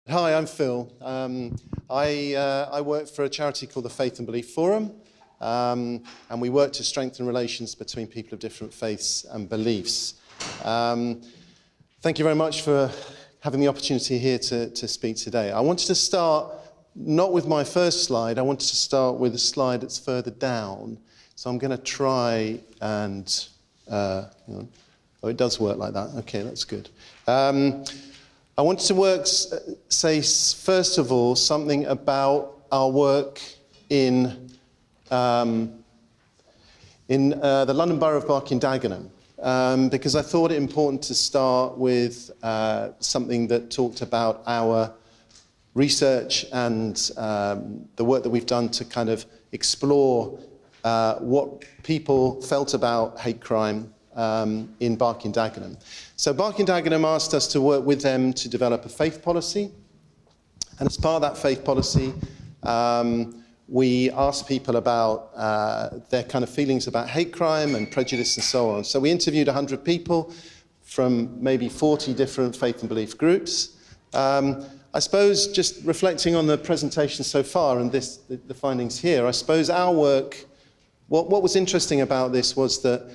Hi, I'm Phil. I work for a charity called the Faith and Belief Forum, and we work to strengthen relations between people of different faiths and beliefs. Thank you very much for having the opportunity here to speak today. I wanted to start not with my first slide. I wanted to start with a slide that's further down. So I'm going to try and... hang on. Oh, it does work like that. Okay, that's good. I wanted to say, first of all, something about our work in the London Borough of Dagenham, because I thought it important to start with something that talked about our research and the work that we've done to kind of explore what people felt about hate crime in Dagenham. So Dagenham asked us to work with them to develop a faith policy. And as part of that faith policy, we asked people about their kind of feelings about hate crime and prejudice and so on. So we interviewed 100 people from maybe 40 different faith and belief groups. I suppose just reflecting on the presentation so far and the findings here, I suppose our work, what was interesting about this was that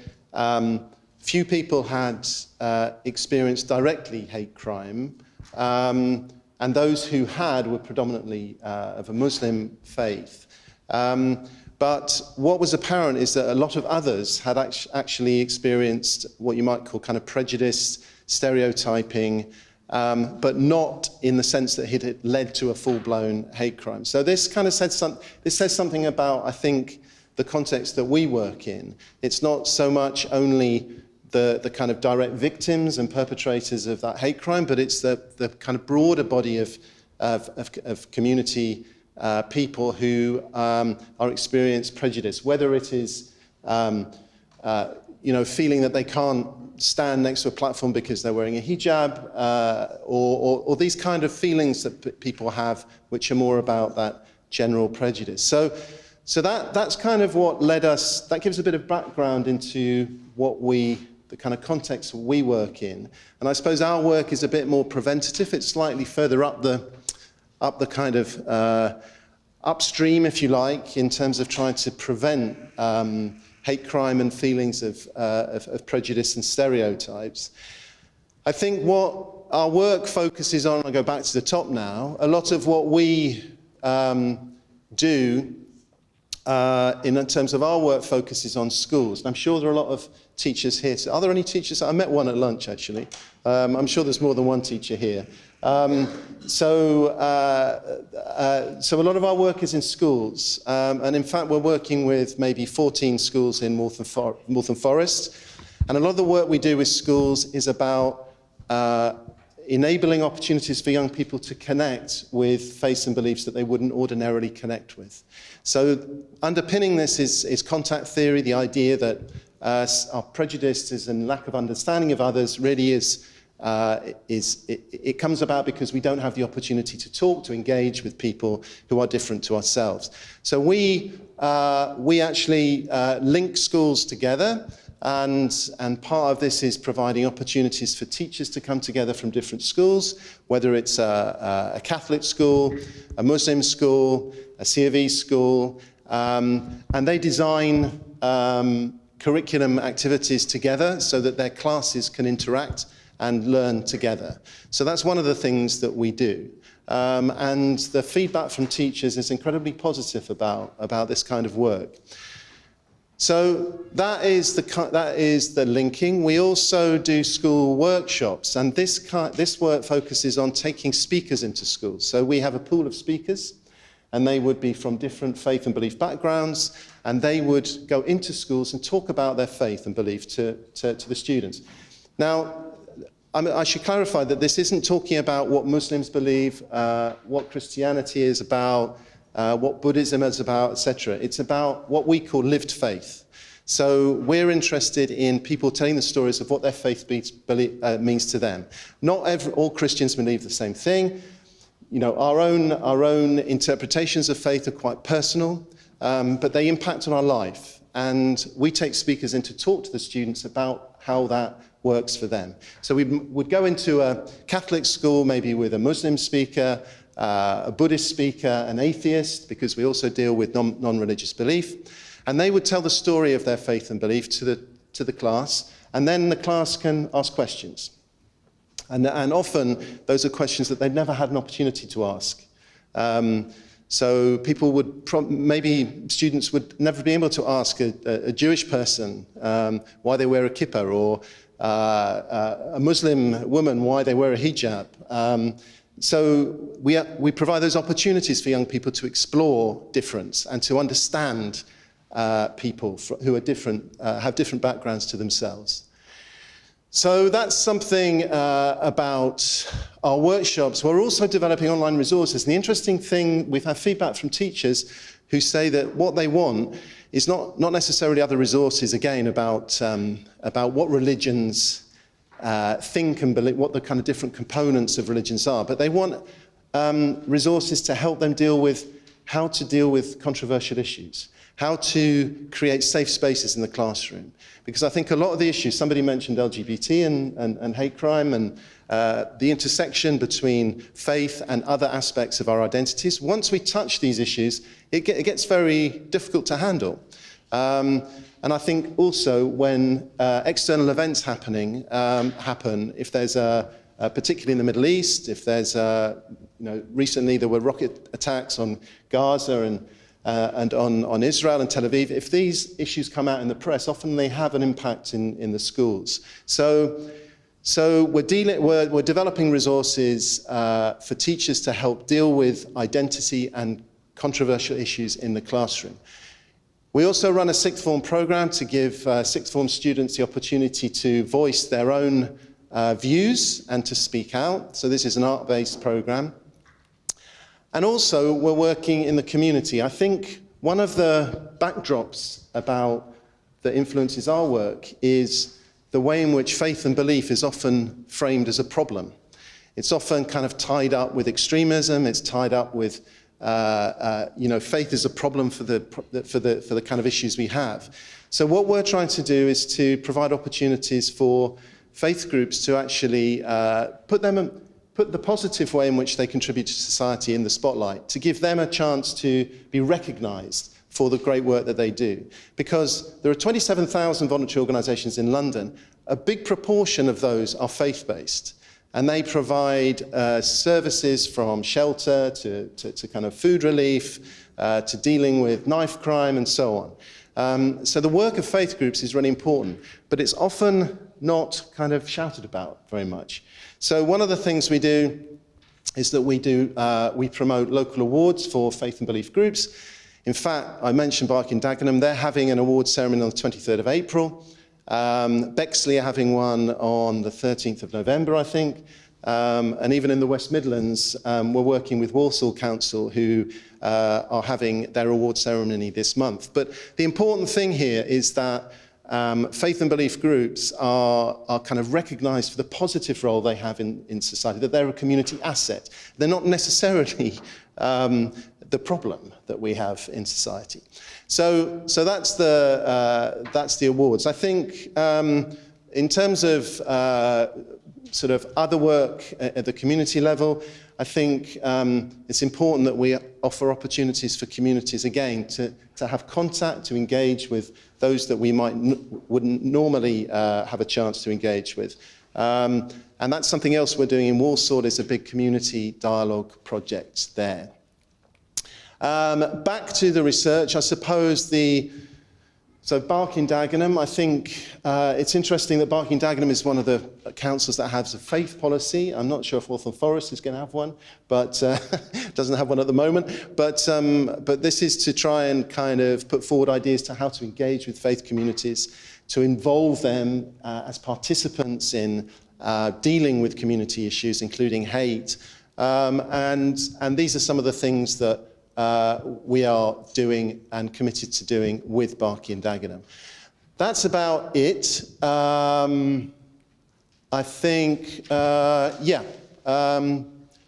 few people had experienced directly hate crime, and those who had were predominantly of a Muslim faith. But what was apparent is that a lot of others had actually experienced what you might call kind of prejudice, stereotyping, but not in the sense that it had led to a full-blown hate crime. So this kind of says something about, I think, the context that we work in. It's not so much only the kind of direct victims and perpetrators of that hate crime, but it's the kind of broader body of community people who are experiencing prejudice, whether it is feeling that they can't stand next to a platform because they're wearing a hijab, or these kind of feelings that people have, which are more about that general prejudice. So that's kind of what led us, that gives a bit of background into the kind of context we work in. And I suppose our work is a bit more preventative. It's slightly further up the kind of upstream, if you like, in terms of trying to prevent hate crime and feelings of prejudice and stereotypes. I think what our work focuses on, I'll go back to the top now, a lot of what we do in terms of our work focuses on schools. And I'm sure there are a lot of teachers here. So are there any teachers? I met one at lunch, actually. I'm sure there's more than one teacher here. So a lot of our work is in schools. And in fact, we're working with maybe 14 schools in Waltham Forest. And a lot of the work we do with schools is about enabling opportunities for young people to connect with faiths and beliefs that they wouldn't ordinarily connect with. So underpinning this is contact theory, the idea that our prejudices and lack of understanding of others really it comes about because we don't have the opportunity to talk, to engage with people who are different to ourselves. So we actually link schools together. And part of this is providing opportunities for teachers to come together from different schools, whether it's a Catholic school, a Muslim school, a C of E school, and they design curriculum activities together so that their classes can interact and learn together. So that's one of the things that we do. And the feedback from teachers is incredibly positive about this kind of work. So that is the linking. We also do school workshops, and this work focuses on taking speakers into schools. So we have a pool of speakers, and they would be from different faith and belief backgrounds, and they would go into schools and talk about their faith and belief to the students. Now, I should clarify that this isn't talking about what Muslims believe, what Christianity is about, what Buddhism is about, etc. It's about what we call lived faith. So we're interested in people telling the stories of what their faith means to them. Not all Christians believe the same thing. You know, our own interpretations of faith are quite personal, but they impact on our life. And we take speakers in to talk to the students about how that works for them. So we would go into a Catholic school, maybe with a Muslim speaker, a Buddhist speaker, an atheist, because we also deal with non-religious belief. And they would tell the story of their faith and belief to the class, and then the class can ask questions. And often those are questions that they'd never had an opportunity to ask. So people would, maybe students would never be able to ask a Jewish person why they wear a kippah, or a Muslim woman why they wear a hijab. So we provide those opportunities for young people to explore difference and to understand people who are different, have different backgrounds to themselves. So that's something about our workshops. We're also developing online resources. And the interesting thing, we've had feedback from teachers who say that what they want is not necessarily other resources, again, about what religions think and believe, what the kind of different components of religions are. But they want resources to help them deal with how to deal with controversial issues, how to create safe spaces in the classroom. Because I think a lot of the issues, somebody mentioned LGBT and hate crime and the intersection between faith and other aspects of our identities. Once we touch these issues, it gets very difficult to handle. And I think also when external events happen, if there's particularly in the Middle East, if there's recently there were rocket attacks on Gaza and on Israel and Tel Aviv. If these issues come out in the press, often they have an impact in the schools. So we're developing resources for teachers to help deal with identity and controversial issues in the classroom. We also run a sixth form program to give sixth form students the opportunity to voice their own views and to speak out. So this is an art-based program. And also, we're working in the community. I think one of the backdrops about that influences our work is the way in which faith and belief is often framed as a problem. It's often kind of tied up with extremism. It's tied up with, faith is a problem for the kind of issues we have. So what we're trying to do is to provide opportunities for faith groups to actually put the positive way in which they contribute to society in the spotlight, to give them a chance to be recognised for the great work that they do. Because there are 27,000 voluntary organisations in London. A big proportion of those are faith-based. And they provide services from shelter to kind of food relief, to dealing with knife crime and so on. So the work of faith groups is really important, but it's often not kind of shouted about very much. So one of the things we do is that we promote local awards for faith and belief groups. In fact, I mentioned Barking Dagenham. They're having an awards ceremony on the 23rd of April. Bexley are having one on the 13th of November, I think. And even in the West Midlands, we're working with Walsall Council, who are having their award ceremony this month. But the important thing here is that faith and belief groups are kind of recognised for the positive role they have in society, that they're a community asset. They're not necessarily the problem that we have in society. So that's the awards. I think in terms of sort of other work at the community level, I think it's important that we offer opportunities for communities, again, to have contact, to engage with those that we wouldn't normally have a chance to engage with. And that's something else we're doing in Walsall. Is a big community dialogue project there. Back to the research, I suppose so Barking Dagenham, I think it's interesting that Barking Dagenham is one of the councils that has a faith policy. I'm not sure if Waltham Forest is going to have one, but doesn't have one at the moment. But this is to try and kind of put forward ideas to how to engage with faith communities, to involve them as participants in dealing with community issues, including hate. And these are some of the things that we are doing and committed to doing with Barking Dagenham. That's about it. I think,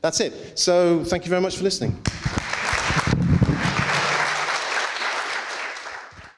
that's it. So thank you very much for listening.